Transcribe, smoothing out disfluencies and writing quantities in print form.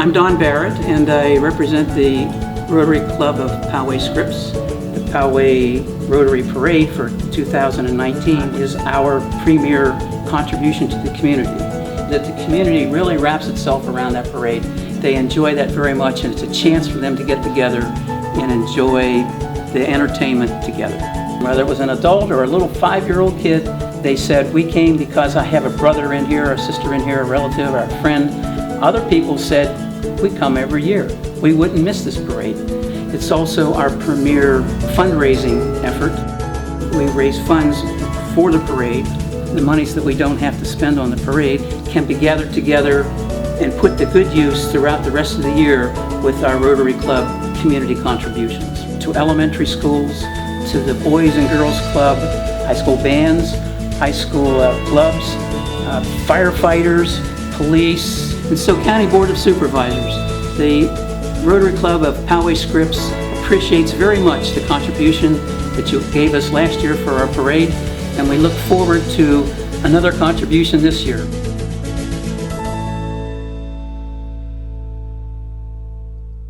I'm Don Barrett, and I represent the Rotary Club of Poway-Scripps. The Poway Rotary Parade for 2019 is our premier contribution to the community. That the community really wraps itself around that parade. They enjoy that very much, and it's a chance for them to get together and enjoy the entertainment together. Whether it was an adult or a little 5-year-old kid, they said, we came because I have a brother in here, a sister in here, a relative, or a friend. Other people said, we come every year. We wouldn't miss this parade. It's also our premier fundraising effort. We raise funds for the parade. The monies that we don't have to spend on the parade can be gathered together and put to good use throughout the rest of the year with our Rotary Club community contributions. To elementary schools, to the Boys and Girls Club, high school bands, high school clubs, firefighters, police, and so County Board of Supervisors. The Rotary Club of Poway-Scripps appreciates very much the contribution that you gave us last year for our parade, and we look forward to another contribution this year.